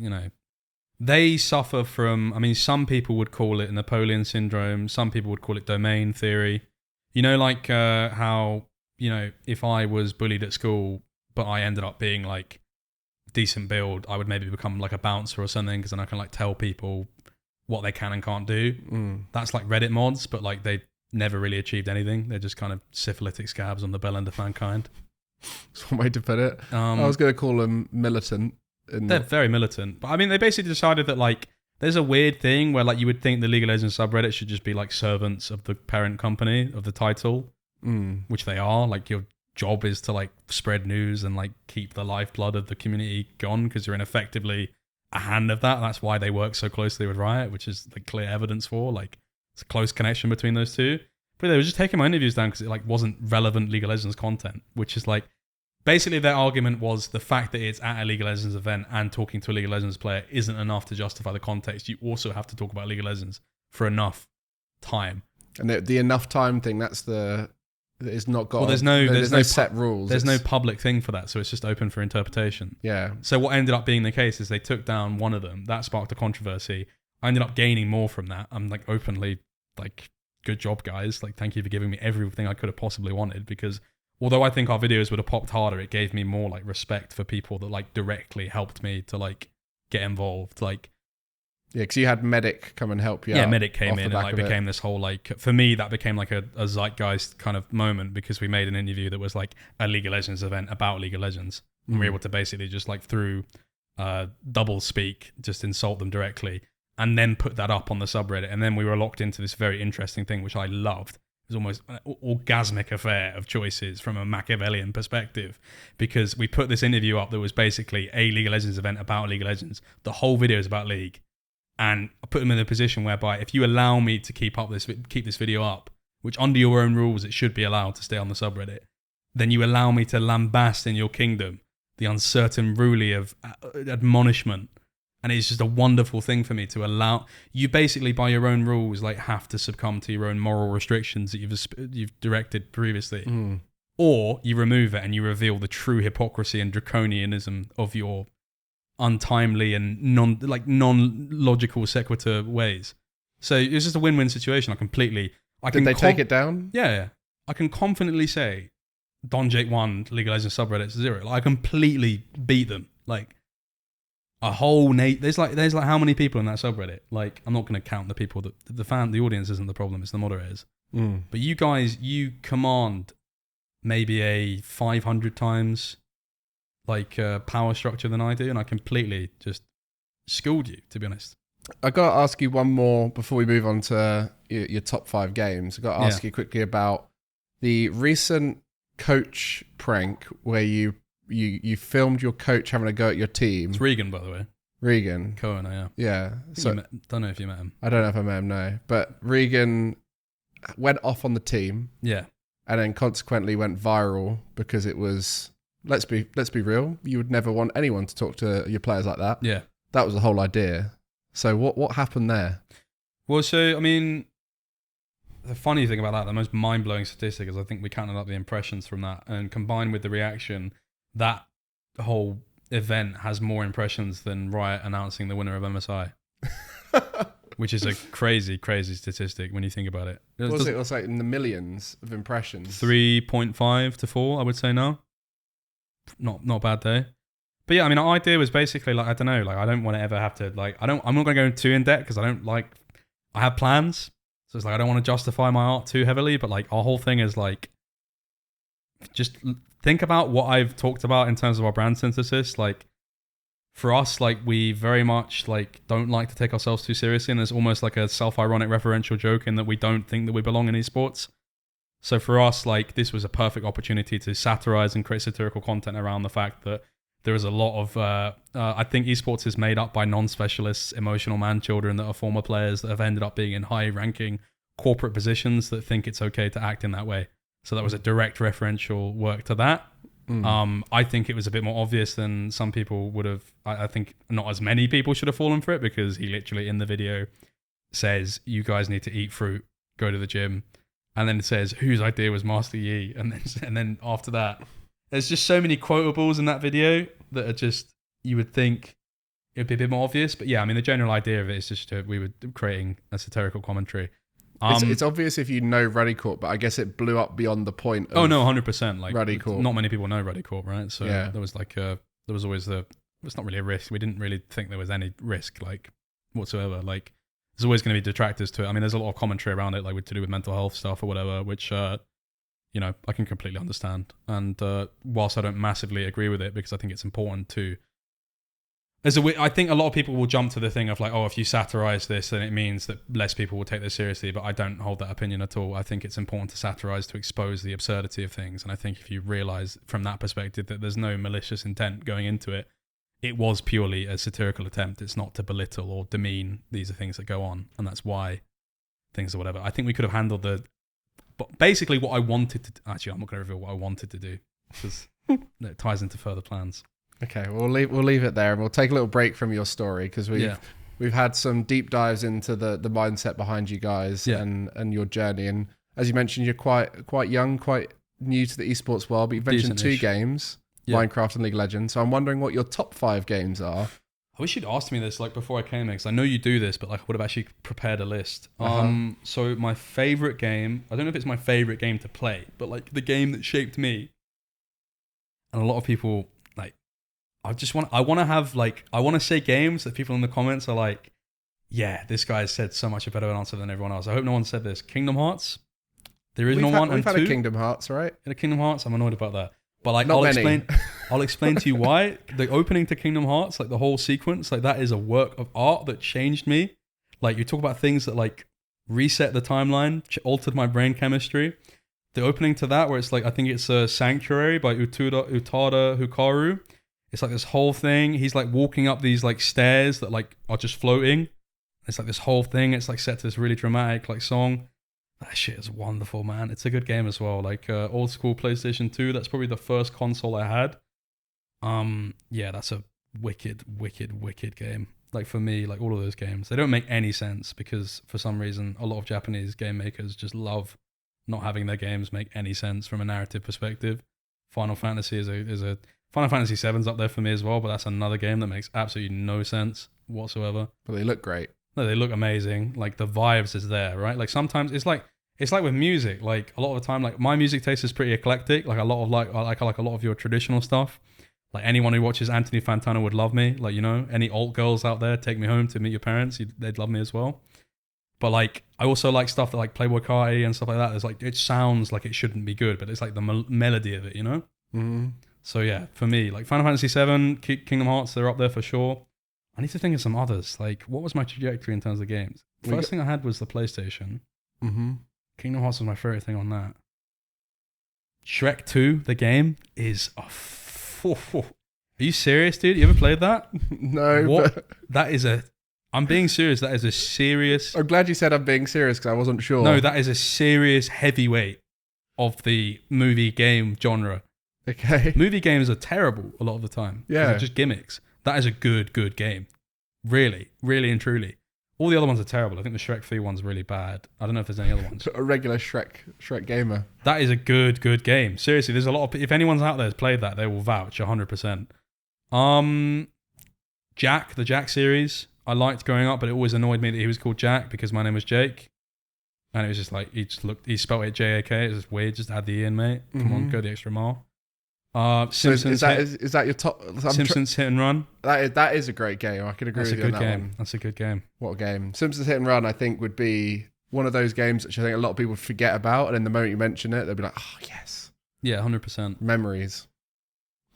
They suffer from, I mean, some people would call it Napoleon syndrome. Some people would call it domain theory. Like how, if I was bullied at school, but I ended up being like decent build, I would maybe become like a bouncer or something because then I can like tell people what they can and can't do. That's like Reddit mods, but like they never really achieved anything. They're just kind of syphilitic scabs on the bell end of mankind. That's one way to put it. I was going to call them militant. They're very militant. But I mean, they basically decided that like there's a weird thing where like you would think the League of Legends subreddit should just be like servants of the parent company of the title, which they are. Like your job is to like spread news and like keep the lifeblood of the community gone because you're in effectively a hand of that. That's why they work so closely with Riot, which is like clear evidence for like it's a close connection between those two. But they were just taking my interviews down because it like wasn't relevant League of Legends content, which is like basically their argument was the fact that it's at a League of Legends event and talking to a League of Legends player isn't enough to justify the context. You also have to talk about League of Legends for enough time. And the enough time thing, it's not got. Well, there's no set rules. There's no public thing for that, so it's just open for interpretation. Yeah. So what ended up being the case is they took down one of them. That sparked a controversy. I ended up gaining more from that. I'm like openly like, good job, guys. Like, thank you for giving me everything I could have possibly wanted because although I think our videos would have popped harder, it gave me more like respect for people that like directly helped me to like get involved. Like, yeah, because you had Medic come and help you out. Yeah, Medic came in and like became this whole like, for me, that became like a zeitgeist kind of moment because we made an interview that was like a League of Legends event about League of Legends. And we were able to basically just like through double speak, just insult them directly and then put that up on the subreddit. And then we were locked into this very interesting thing, which I loved. It was almost an orgasmic affair of choices from a Machiavellian perspective because we put this interview up that was basically a League of Legends event about League of Legends. The whole video is about League. And I put them in a position whereby if you allow me to keep this video up, which under your own rules it should be allowed to stay on the subreddit, then you allow me to lambast in your kingdom the uncertain ruler of admonishment. And it's just a wonderful thing for me to allow you basically by your own rules like have to succumb to your own moral restrictions that you've directed previously, or you remove it and you reveal the true hypocrisy and draconianism of your untimely and non-logical sequitur ways. So it's just a win-win situation. Did they take it down? Yeah. I can confidently say DonJake won League of Legends subreddit 0. Like, I completely beat them. Like a whole there's like how many people in that subreddit? Like, I'm not going to count the people that the audience isn't the problem, it's the moderators. But you guys, you command maybe a 500 times like power structure than I do, and I completely just schooled you, to be honest. I got to ask you one more before we move on to your top 5 games. I got to ask you quickly about the recent coach prank where you filmed your coach having a go at your team. It's Regan, by the way. Regan. Co-owner, yeah. Yeah. So don't know if you met him. I don't know if I met him, no. But Regan went off on the team. Yeah. And then consequently went viral because it was let's be real. You would never want anyone to talk to your players like that. Yeah. That was the whole idea. So what happened there? Well, so I mean, the funny thing about that, the most mind-blowing statistic is I think we counted up the impressions from that, and combined with the reaction, that whole event has more impressions than Riot announcing the winner of MSI. Which is a crazy, crazy statistic when you think about it. It was like in the millions of impressions. 3.5 to 4, I would say now. Not a bad day. But yeah, I mean, our idea was basically like, I don't know, like I don't want to ever have to like, I'm not going to go too in depth because I have plans. So it's like, I don't want to justify my art too heavily, but like our whole thing is like, just think about what I've talked about in terms of our brand synthesis. Like, for us, like we very much like don't like to take ourselves too seriously, and there's almost like a self-ironic referential joke in that we don't think that we belong in esports. So for us, like this was a perfect opportunity to satirize and create satirical content around the fact that there is a lot of I think esports is made up by non-specialists, emotional man-children that are former players that have ended up being in high-ranking corporate positions that think it's okay to act in that way. So that was a direct referential work to that. I think it was a bit more obvious than some people would have. I think not as many people should have fallen for it, because he literally in the video says, you guys need to eat fruit, go to the gym, and then it says whose idea was Master Yi, and then after that there's just so many quotables in that video that are just, you would think it'd be a bit more obvious. But yeah, I mean the general idea of it is just we were creating a satirical commentary. It's obvious if you know Ruddy Corp, but I guess it blew up beyond the point of 100%. Like Ruddy Corp. Not many people know Ruddy Corp, right? So yeah. there was like it's not really a risk. We didn't really think there was any risk like whatsoever. Like there's always going to be detractors to it. I mean, there's a lot of commentary around it, like to do with mental health stuff or whatever, which I can completely understand. And whilst I don't massively agree with it, because I think it's important to. I think a lot of people will jump to the thing of like, oh, if you satirize this, then it means that less people will take this seriously. But I don't hold that opinion at all. I think it's important to satirize to expose the absurdity of things. And I think if you realize from that perspective that there's no malicious intent going into it, it was purely a satirical attempt. It's not to belittle or demean. These are things that go on. And that's why things are whatever. I think we could have handled but basically what I wanted to, actually, I'm not going to reveal what I wanted to do because it ties into further plans. Okay, we'll leave it there, and we'll take a little break from your story because we've had some deep dives into the mindset behind you guys and your journey. And as you mentioned, you're quite young, quite new to the esports world, but you've mentioned two games, Minecraft and League of Legends. So I'm wondering what your top 5 games are. I wish you'd asked me this like before I came here, because I know you do this, but like I would have actually prepared a list. So my favorite game, I don't know if it's my favorite game to play, but like the game that shaped me, and a lot of people like, I want to say games that people in the comments are like, yeah, this guy said so much a better answer than everyone else. I hope no one said this. Kingdom Hearts, the original one and 2. We've had a Kingdom Hearts, right? In a Kingdom Hearts, I'm annoyed about that. But like, I'll explain to you why. The opening to Kingdom Hearts, like the whole sequence, like that is a work of art that changed me. Like you talk about things that like reset the timeline, altered my brain chemistry. The opening to that, where it's like, I think it's a Sanctuary by Utada Hikaru. It's like this whole thing. He's like walking up these like stairs that like are just floating. It's like this whole thing. It's like set to this really dramatic like song. That shit is wonderful, man. It's a good game as well. Like old school PlayStation 2. That's probably the first console I had. Yeah, that's a wicked game. Like for me, like all of those games, they don't make any sense because for some reason a lot of Japanese game makers just love not having their games make any sense from a narrative perspective. Final Fantasy is a Final Fantasy 7's up there for me as well, but that's another game that makes absolutely no sense whatsoever. But they look great. No, they look amazing. Like the vibes is there, right? Like sometimes it's like with music. Like a lot of the time, like my music taste is pretty eclectic. Like a lot of I like a lot of your traditional stuff. Like anyone who watches Anthony Fantano would love me. Like, you know, any alt girls out there, take me home to meet your parents. They'd love me as well. But like, I also like stuff that like Playboy Carti and stuff like that. There's like, it sounds like it shouldn't be good, but it's like the melody of it, you know? Mm-hmm. So yeah, for me, like Final Fantasy 7, Kingdom Hearts, they're up there for sure. I need to think of some others. Like, what was my trajectory in terms of games? First thing I had was the PlayStation. Mm-hmm. Kingdom Hearts was my favorite thing on that. Shrek 2, the game, is a... Are you serious, dude? You ever played that? No. What? But... That is a... I'm being serious. That is a serious... I'm glad you said I'm being serious because I wasn't sure. No, that is a serious heavyweight of the movie game genre. Okay. Movie games are terrible a lot of the time. Yeah. They're just gimmicks. That is a good game. Really, really and truly. All the other ones are terrible. I think the Shrek 3 one's really bad. I don't know if there's any other ones. A regular Shrek gamer. That is a good game. Seriously, there's a lot of... If anyone's out there who's played that, they will vouch 100%. Jack, the Jack series, I liked growing up, but it always annoyed me that he was called Jack because my name was Jake. And it was just like, he spelled it J-A-K. It was just weird. Just add the E in, mate. Come on, go the extra mile. Simpsons. So is that your top? Simpsons Hit and Run. That is a great game. I can agree with you on that one. That's a good game. What a game. Simpsons Hit and Run, I think, would be one of those games which I think a lot of people forget about. And in the moment you mention it, they'll be like, oh, yes. Yeah, 100%. Memories.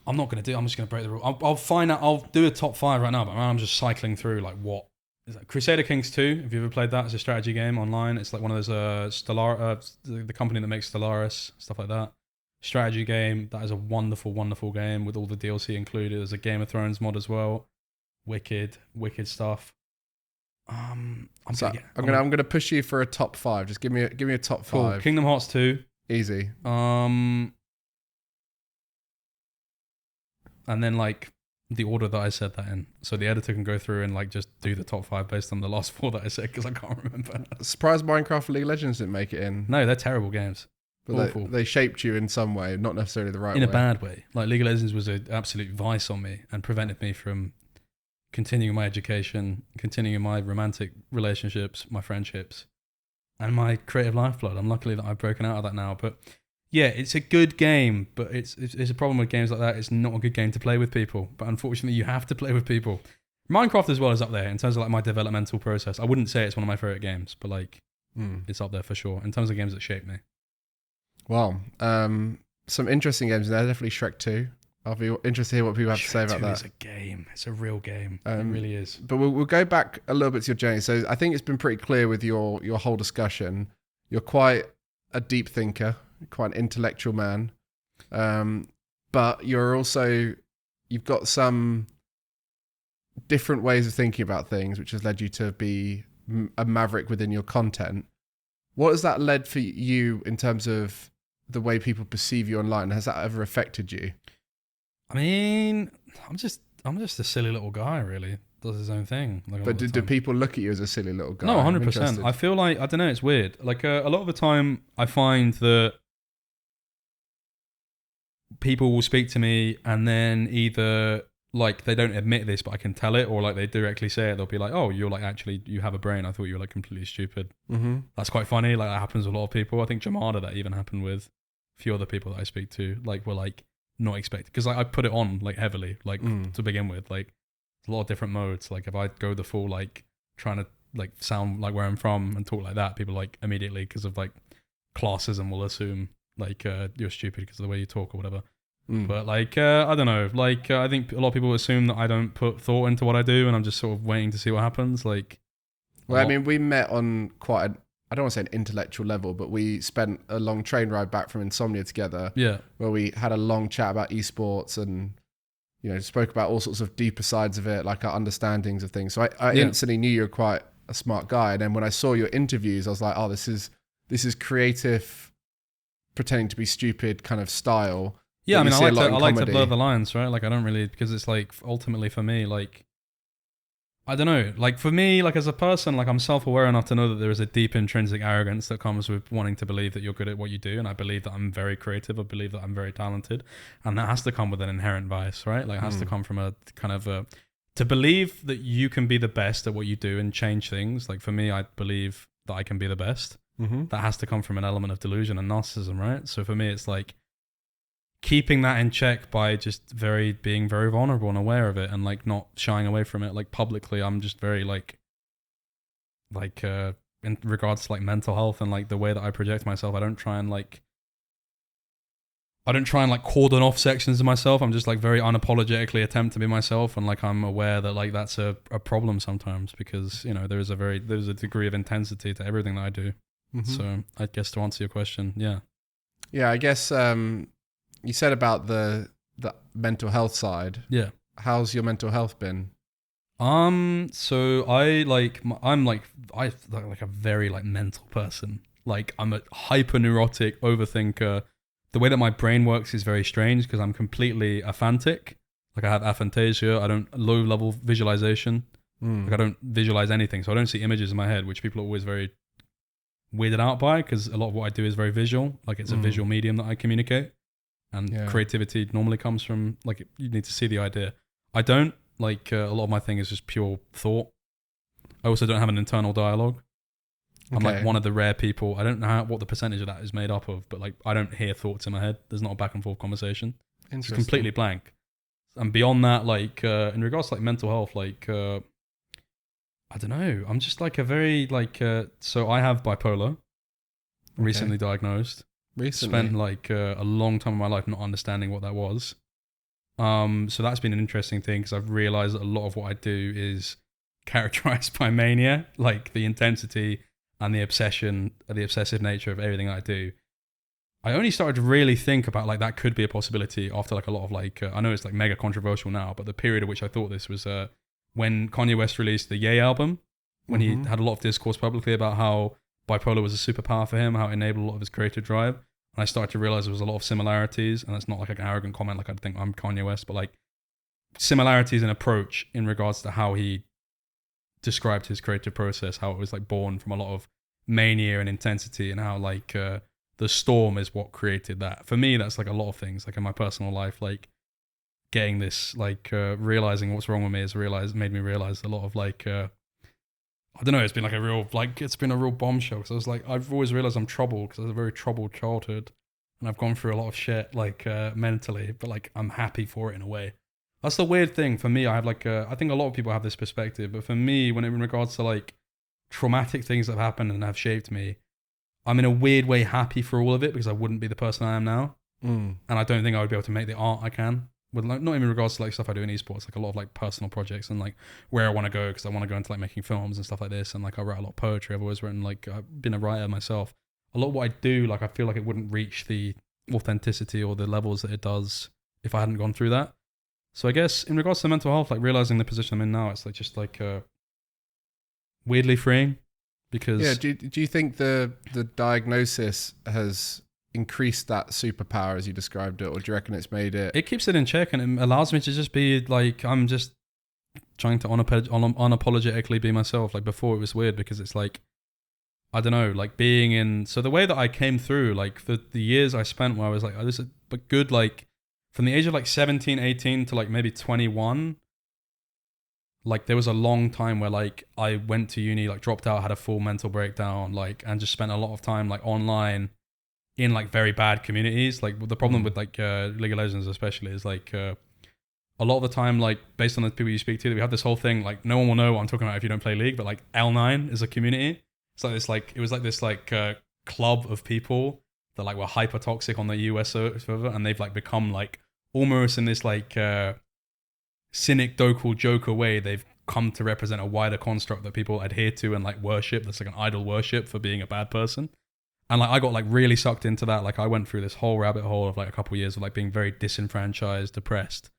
I'm not going to do it. I'm just going to break the rule. I'll find out. I'll do a top 5 right now, but I'm just cycling through like what. Is that Crusader Kings 2? Have you ever played that? It's a strategy game online. It's like one of those the company that makes Stellaris, stuff like that. Strategy game. That is a wonderful, wonderful game with all the DLC included. There's a Game of Thrones mod as well. Wicked stuff. I'm gonna push you for a top 5. Just give me a top 5. Cool. Kingdom Hearts 2. Easy. And then like the order that I said that in, so the editor can go through and like just do the top 5 based on the last 4 that I said because I can't remember. Surprised Minecraft and League of Legends didn't make it in. No, they're terrible games. But they shaped you in some way, not necessarily the right way. In a bad way. Like League of Legends was an absolute vice on me and prevented me from continuing my education, continuing my romantic relationships, my friendships, and my creative lifeblood. I'm lucky that I've broken out of that now. But yeah, it's a good game, but it's a problem with games like that. It's not a good game to play with people. But unfortunately, you have to play with people. Minecraft as well is up there in terms of like my developmental process. I wouldn't say it's one of my favorite games, but like it's up there for sure in terms of games that shaped me. Well, some interesting games in there. Definitely Shrek 2. I'll be interested to hear what people have to say about that. It's a game. It's a real game. It really is. But we'll go back a little bit to your journey. So I think it's been pretty clear with your whole discussion. You're quite a deep thinker, quite an intellectual man. But you've got some different ways of thinking about things, which has led you to be a maverick within your content. What has that led for you in terms of the way people perceive you online? Has that ever affected you? I mean, I'm just a silly little guy, really. Does his own thing. Like, but do people look at you as a silly little guy? No, 100%. I feel like, I don't know, it's weird. Like a lot of the time I find that people will speak to me and then either like they don't admit this, but I can tell it, or like they directly say it. They'll be like, "Oh, you're like actually you have a brain. I thought you were like completely stupid." Mm-hmm. That's quite funny. Like that happens with a lot of people. I think Jamada that even happened with a few other people that I speak to. Like were like not expected because like I put it on like heavily like to begin with. Like a lot of different modes. Like if I go the full like trying to like sound like where I'm from and talk like that, people like immediately because of like classism will assume like you're stupid because of the way you talk or whatever. But like I don't know, like I think a lot of people assume that I don't put thought into what I do and I'm just sort of waiting to see what happens. Like, well, I mean, we met on quite I don't want to say an intellectual level, but we spent a long train ride back from Insomnia together. Yeah, where we had a long chat about esports and spoke about all sorts of deeper sides of it, like our understandings of things. So I instantly knew you were quite a smart guy. And then when I saw your interviews, I was like, oh, this is creative, pretending to be stupid kind of style. Yeah, I mean, I like to blur the lines, right? Like, I don't really, because it's like, ultimately for me, like, I don't know, like for me, like as a person, like I'm self-aware enough to know that there is a deep intrinsic arrogance that comes with wanting to believe that you're good at what you do. And I believe that I'm very creative. I believe that I'm very talented. And that has to come with an inherent bias, right? Like it has to come from a kind of to believe that you can be the best at what you do and change things. Like for me, I believe that I can be the best. Mm-hmm. That has to come from an element of delusion and narcissism, right? So for me, it's like, keeping that in check by just being very vulnerable and aware of it and like not shying away from it. Like publicly, I'm just very like in regards to like mental health and like the way that I project myself, I don't try and like cordon off sections of myself. I'm just like very unapologetically attempt to be myself. And like, I'm aware that like that's a problem sometimes because, there's a degree of intensity to everything that I do. Mm-hmm. So I guess to answer your question, yeah. Yeah, I guess, you said about the mental health side. Yeah. How's your mental health been? So I'm like a very like mental person. Like I'm a hyper neurotic overthinker, the way that my brain works is very strange because I'm completely aphantic. Like I have aphantasia. I don't low level visualization. Like I don't visualize anything, so I don't see images in my head, which people are always very weirded out by because a lot of what I do is very visual. Like it's a visual medium that I communicate, and creativity normally comes from like you need to see the idea. I don't like a lot of my thing is just pure thought. I also don't have an internal dialogue. I'm like one of the rare people. I don't know what the percentage of that is made up of, but like I don't hear thoughts in my head. There's not a back and forth conversation. It's completely blank. And beyond that, like in regards to like mental health, like I don't know. I'm just like a very like so I have bipolar. Recently diagnosed. Spent like a long time of my life not understanding what that was. So that's been an interesting thing because I've realized that a lot of what I do is characterized by mania, like the intensity and the obsession, the obsessive nature of everything I do. I only started to really think about like that could be a possibility after like a lot of like I know it's like mega controversial now, but the period at which I thought this was when Kanye West released the Ye album, when he had a lot of discourse publicly about how bipolar was a superpower for him, how it enabled a lot of his creative drive. And I started to realize there was a lot of similarities, and that's not like an arrogant comment, like I think I'm Kanye West, but like similarities in approach in regards to how he described his creative process, how it was like born from a lot of mania and intensity, and how like the storm is what created that. For me, that's like a lot of things, like in my personal life, like getting this, like realizing what's wrong with me made me realize a lot of like, I don't know, it's been like a real, like it's been a real bombshell because I was like, I've always realized I'm troubled because I had a very troubled childhood and I've gone through a lot of shit like mentally, but like I'm happy for it in a way. That's the weird thing for me. I have like, I think a lot of people have this perspective, but for me, when in regards to like traumatic things that have happened and have shaped me, I'm in a weird way happy for all of it because I wouldn't be the person I am now. And I don't think I would be able to make the art I can. With like, not even in regards to like stuff I do in esports, like a lot of like personal projects and like where I want to go because I want to go into like making films and stuff like this. And like I write a lot of poetry. I've always written, like I've been a writer myself. A lot of what I do, like I feel like it wouldn't reach the authenticity or the levels that it does if I hadn't gone through that. So I guess in regards to mental health, like realizing the position I'm in now, it's like just like weirdly freeing because do you think the diagnosis has increased that superpower as you described it, or do you reckon it's made it keeps it in check and it allows me to just be like, I'm just trying to unapologetically be myself. Like before it was weird because it's like, I don't know, like being in, so the way that I came through, like the years I spent where I was like, oh, this is but good, like from the age of like 17, 18 to like maybe 21, like there was a long time where like I went to uni, like dropped out, had a full mental breakdown, like, and just spent a lot of time like online in like very bad communities. Like the problem with like League of Legends especially is like a lot of the time, like based on the people you speak to, we have this whole thing like no one will know what I'm talking about if you don't play League, but like L9 is a community. It's like this, like it was like this like club of people that like were hyper toxic on the US server, and they've like become like almost in this like cynic joker way, they've come to represent a wider construct that people adhere to and like worship. That's like an idol worship for being a bad person. And like I got like really sucked into that. Like I went through this whole rabbit hole of like a couple of years of like being very disenfranchised, depressed,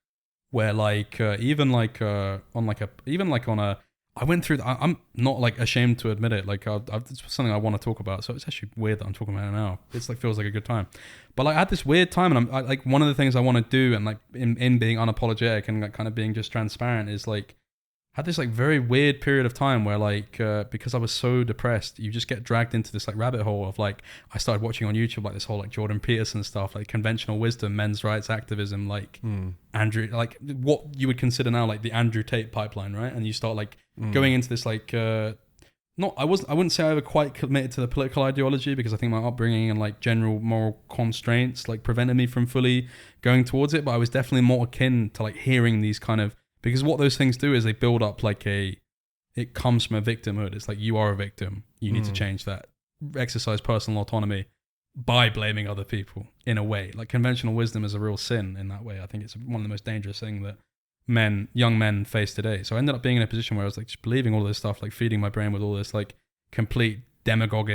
where like even like on a I went through I'm not like ashamed to admit it. Like it's something I want to talk about. So it's actually weird that I'm talking about it now. It's like feels like a good time. But like I had this weird time, and I like one of the things I want to do, and like in being unapologetic and like kind of being just transparent, is like had this like very weird period of time where like because I was so depressed, you just get dragged into this like rabbit hole of like I started watching on YouTube like this whole like Jordan Peterson stuff, like conventional wisdom, men's rights activism, like Andrew, like what you would consider now like the Andrew Tate pipeline, right? And you start like going into this like I wouldn't say I ever quite committed to the political ideology because I think my upbringing and like general moral constraints like prevented me from fully going towards it, but I was definitely more akin to like hearing these kind of, because what those things do is they build up like it comes from a victimhood. It's like you are a victim. You need to change that. Exercise personal autonomy by blaming other people in a way. Like conventional wisdom is a real sin in that way. I think it's one of the most dangerous things that young men face today. So I ended up being in a position where I was like just believing all this stuff, like feeding my brain with all this like complete demagogue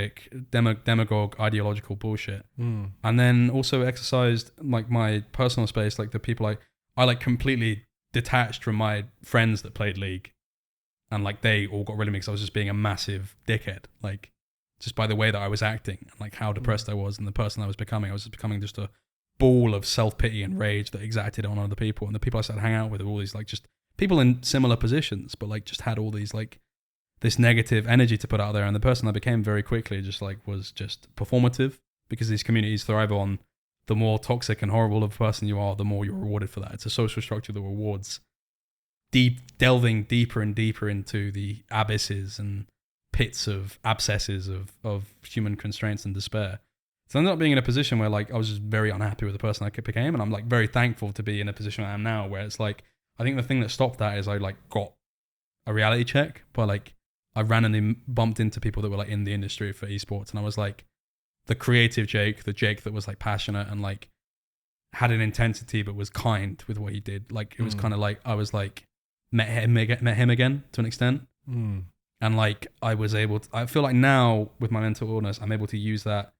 ideological bullshit. And then also exercised like my personal space, like the people I like completely detached from my friends that played League, and like they all got rid of me because I was just being a massive dickhead, like just by the way that I was acting and like how depressed I was and the person I was becoming. I was just becoming just a ball of self-pity and rage that exacted on other people. And the people I started hanging out with were all these like just people in similar positions, but like just had all these like this negative energy to put out there. And the person I became very quickly just like was just performative, because these communities thrive on the more toxic and horrible of a person you are, the more you're rewarded for that. It's a social structure that rewards delving deeper and deeper into the abysses and pits of abscesses of human constraints and despair. So I ended up being in a position where like I was just very unhappy with the person I became, and I'm like very thankful to be in a position I am now, where it's like I think the thing that stopped that is I like got a reality check, but like I randomly bumped into people that were like in the industry for esports, and I was like the creative Jake, the Jake that was like passionate and like had an intensity but was kind with what he did. Like it was kind of like I was like met him again to an extent. And like I was able to, I feel like now with my mental illness, I'm able to use that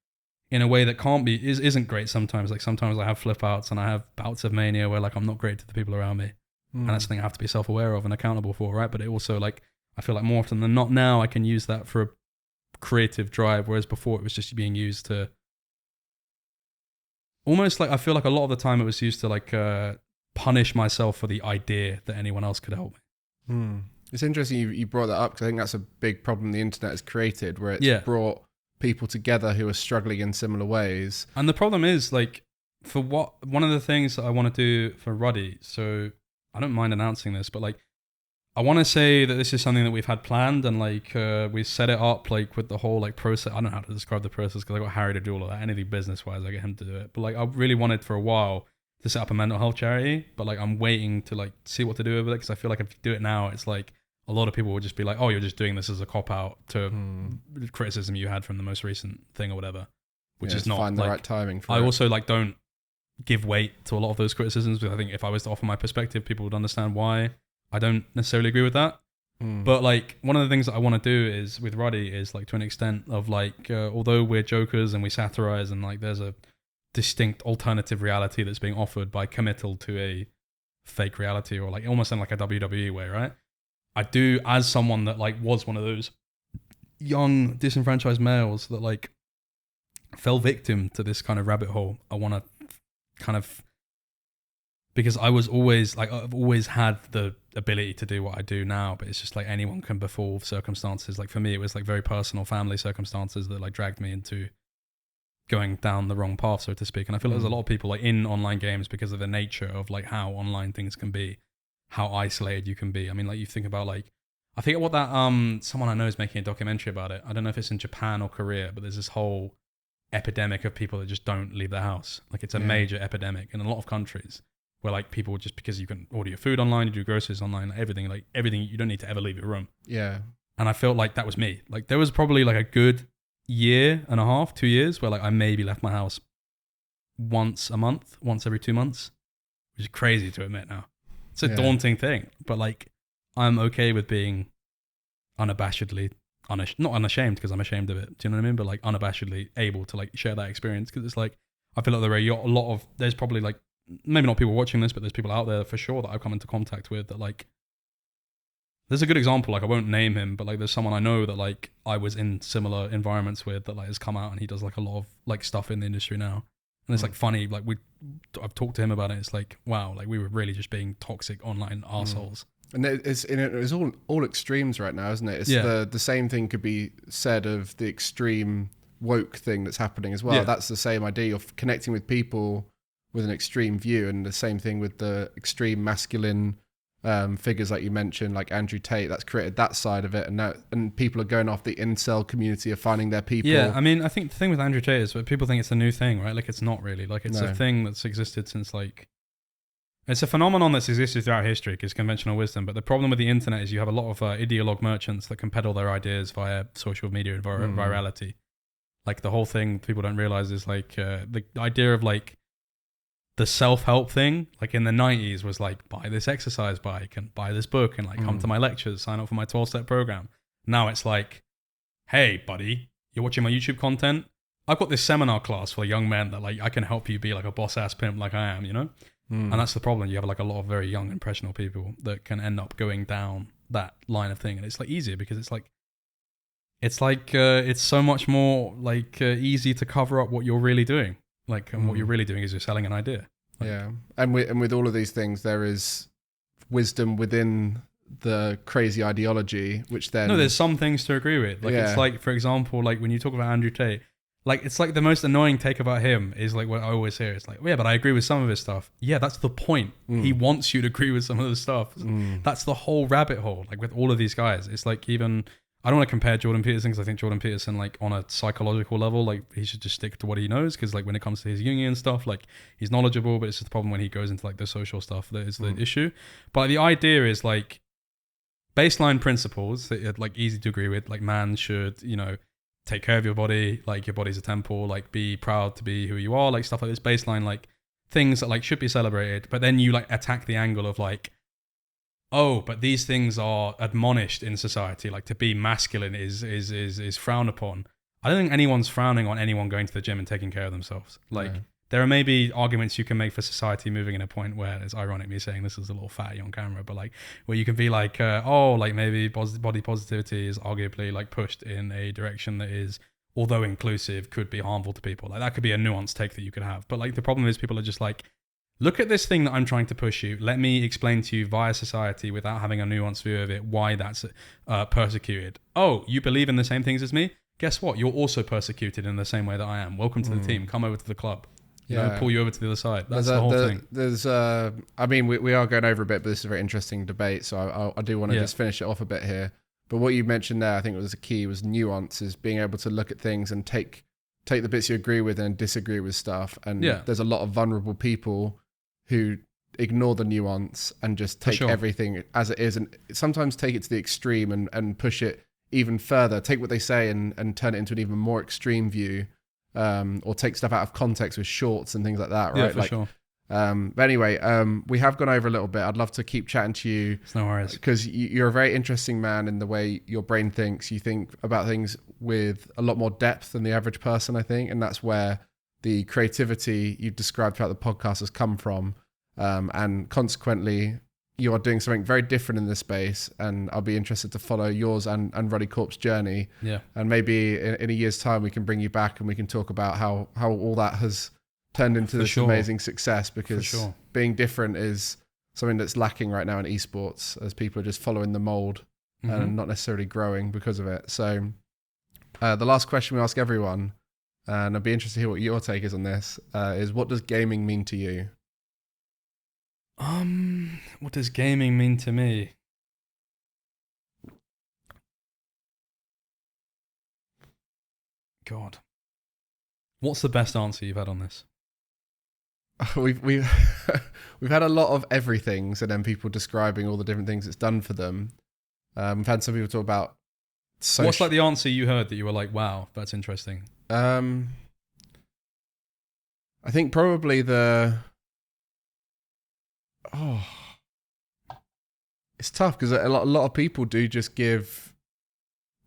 in a way that isn't great sometimes. Like sometimes I have flip outs and I have bouts of mania where like I'm not great to the people around me. And that's something I have to be self-aware of and accountable for, right? But it also like, I feel like more often than not now I can use that for a creative drive, whereas before it was just being used to almost like, I feel like a lot of the time it was used to like punish myself for the idea that anyone else could help me. It's interesting you brought that up, because I think that's a big problem the internet has created, where it's brought people together who are struggling in similar ways. And the problem is like, one of the things that I want to do for Ruddy, so I don't mind announcing this, but like I want to say that this is something that we've had planned, and like we set it up like with the whole like process. I don't know how to describe the process because I got Harry to do all of that. Anything business wise, I get him to do it. But like I really wanted for a while to set up a mental health charity, but like I'm waiting to like see what to do with it, because I feel like if you do it now, it's like a lot of people will just be like, oh, you're just doing this as a cop out to criticism you had from the most recent thing or whatever, which is not find the like, right timing for I it. also like don't give weight to a lot of those criticisms, because I think if I was to offer my perspective, people would understand why I don't necessarily agree with that. But like one of the things that I want to do is with Ruddy is like to an extent of like, although we're jokers and we satirize and like there's a distinct alternative reality that's being offered by committal to a fake reality, or like almost in like a WWE way, right? I do, as someone that like was one of those young disenfranchised males that like fell victim to this kind of rabbit hole, I want to kind of, because I was always like, I've always had the ability to do what I do now, but it's just like anyone can befall circumstances. Like for me, it was like very personal family circumstances that like dragged me into going down the wrong path, so to speak. And I feel like there's a lot of people like in online games, because of the nature of like how online things can be, how isolated you can be. I mean, like you think about like, I think what that someone I know is making a documentary about it. I don't know if it's in Japan or Korea, but there's this whole epidemic of people that just don't leave their house. Like it's a major epidemic in a lot of countries, where like people just, because you can order your food online, you do groceries online, everything, you don't need to ever leave your room. Yeah. And I felt like that was me. Like there was probably like a good year and a half, 2 years where like I maybe left my house once a month, once every 2 months, which is crazy to admit now. It's a daunting thing, but like I'm okay with being unabashedly, not unashamed because I'm ashamed of it. Do you know what I mean? But like unabashedly able to like share that experience, because it's like, I feel like there are a lot of, there's probably like, maybe not people watching this, but there's people out there for sure that I've come into contact with that like, there's a good example, like I won't name him, but like there's someone I know that like I was in similar environments with that like has come out and he does like a lot of like stuff in the industry now. And it's like funny, like I've talked to him about it. It's like, wow, like we were really just being toxic online arseholes. And it's all extremes right now, isn't it? It's the same thing could be said of the extreme woke thing that's happening as well. That's the same idea of connecting with people with an extreme view, and the same thing with the extreme masculine figures like you mentioned, like Andrew Tate. That's created that side of it, and people are going off the incel community of finding their people. Yeah, I mean, I think the thing with Andrew Tate is that people think it's a new thing, right? Like it's not really. Like it's a thing that's existed since like, it's a phenomenon that's existed throughout history, because conventional wisdom. But the problem with the internet is you have a lot of ideologue merchants that can peddle their ideas via social media and virality. Like the whole thing people don't realize is like the idea of like the self-help thing, like in the 90s was like, buy this exercise bike and buy this book and like come to my lectures, sign up for my 12-step program. Now it's like, hey buddy, you're watching my YouTube content? I've got this seminar class for young men that like I can help you be like a boss ass pimp like I am, you know? And that's the problem. You have like a lot of very young impressionable people that can end up going down that line of thing. And it's like easier because it's so much more like easy to cover up what you're really doing. Like, and what you're really doing is you're selling an idea. Like, yeah. And with all of these things, there is wisdom within the crazy ideology, which then... No, there's some things to agree with. Like, it's like, for example, like when you talk about Andrew Tate, like, it's like the most annoying take about him is like what I always hear. It's like, yeah, but I agree with some of his stuff. Yeah, that's the point. He wants you to agree with some of the stuff. That's the whole rabbit hole. Like with all of these guys, it's like even... I don't want to compare Jordan Peterson because I think Jordan Peterson, like on a psychological level, like he should just stick to what he knows because like when it comes to his Jungian stuff, like he's knowledgeable, but it's just the problem when he goes into like the social stuff that is the issue. But the idea is like baseline principles that are like easy to agree with, like man should, you know, take care of your body, like your body's a temple, like be proud to be who you are, like stuff like this, baseline like things that like should be celebrated. But then you like attack the angle of like, oh, but these things are admonished in society. Like to be masculine is frowned upon. I don't think anyone's frowning on anyone going to the gym and taking care of themselves. Like there are maybe arguments you can make for society moving in a point where it's ironic me saying this is a little fatty on camera, but like where you can be like, like maybe body positivity is arguably like pushed in a direction that is, although inclusive, could be harmful to people. Like that could be a nuanced take that you could have. But like the problem is people are just like, look at this thing that I'm trying to push you. Let me explain to you via society without having a nuanced view of it why that's persecuted. Oh, you believe in the same things as me? Guess what? You're also persecuted in the same way that I am. Welcome to the team. Come over to the club. You know, pull you over to the other side. That's the whole thing. There's, I mean, we are going over a bit, but this is a very interesting debate. So I do want to just finish it off a bit here. But what you mentioned there, I think it was a key, was nuances, being able to look at things and take the bits you agree with and disagree with stuff. And there's a lot of vulnerable people who ignore the nuance and just take everything as it is, and sometimes take it to the extreme and push it even further, take what they say and turn it into an even more extreme view, or take stuff out of context with shorts and things like that, right? Yeah, for sure. But anyway, we have gone over a little bit. I'd love to keep chatting to you. It's no worries. Because you're a very interesting man in the way your brain thinks. You think about things with a lot more depth than the average person, I think, and that's where the creativity you've described throughout the podcast has come from. And consequently, you are doing something very different in this space. And I'll be interested to follow yours and Ruddy Corp's journey. Yeah. And maybe in a year's time, we can bring you back and we can talk about how all that has turned into this amazing success, because being different is something that's lacking right now in esports, as people are just following the mold and not necessarily growing because of it. So the last question we ask everyone, and I'd be interested to hear what your take is on this, is what does gaming mean to you? What does gaming mean to me? God. What's the best answer you've had on this? We've we've had a lot of everythings, and then people describing all the different things it's done for them. We've had some people talk about what's like the answer you heard that you were like, wow, that's interesting? I think probably it's tough because a lot of people do just give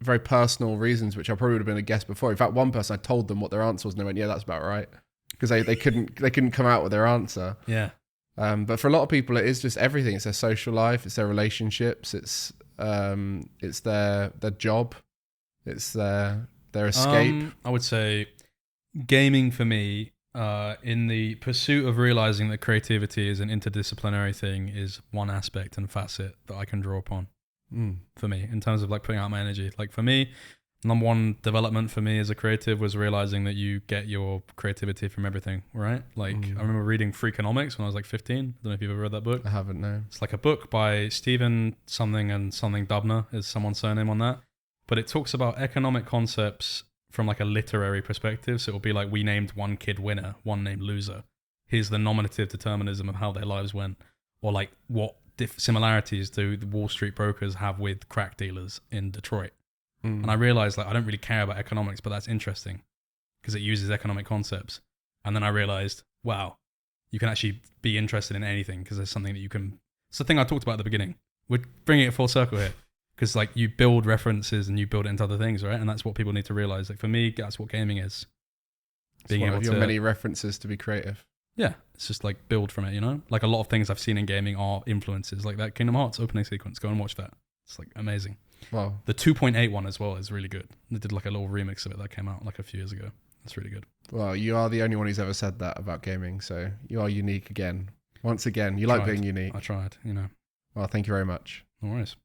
very personal reasons, which I probably would have been a guess before. In fact, one person, I told them what their answer was, and they went, "Yeah, that's about right," because they couldn't come out with their answer. Yeah. But for a lot of people, it is just everything. It's their social life, it's their relationships, it's their job, it's their escape. I would say gaming for me, in the pursuit of realizing that creativity is an interdisciplinary thing, is one aspect and facet that I can draw upon. For me, in terms of like putting out my energy. Like for me, number one development for me as a creative was realizing that you get your creativity from everything, right? Like I remember reading Freakonomics when I was like 15. I don't know if you've ever read that book. I haven't, no. It's like a book by Stephen something and something Dubner is someone's surname on that. But it talks about economic concepts from like a literary perspective. So it'll be like, we named one kid winner, one named loser. Here's the nominative determinism of how their lives went. Or like what similarities do the Wall Street brokers have with crack dealers in Detroit. And I realized like I don't really care about economics, but that's interesting because it uses economic concepts. And then I realized, wow, you can actually be interested in anything because there's something that you can... It's the thing I talked about at the beginning. We're bringing it full circle here because like you build references and you build it into other things, right? And that's what people need to realize. Like for me, that's what gaming is. Being able to... your many references to be creative. Yeah, it's just like build from it, you know? Like a lot of things I've seen in gaming are influences, like that Kingdom Hearts opening sequence. Go and watch that. It's like amazing. Wow. The 2.8 one as well is really good. They did like a little remix of it that came out like a few years ago. That's really good. Well, you are the only one who's ever said that about gaming, so you are unique again. Once again, you like being unique. I tried, you know. Well, thank you very much. No worries.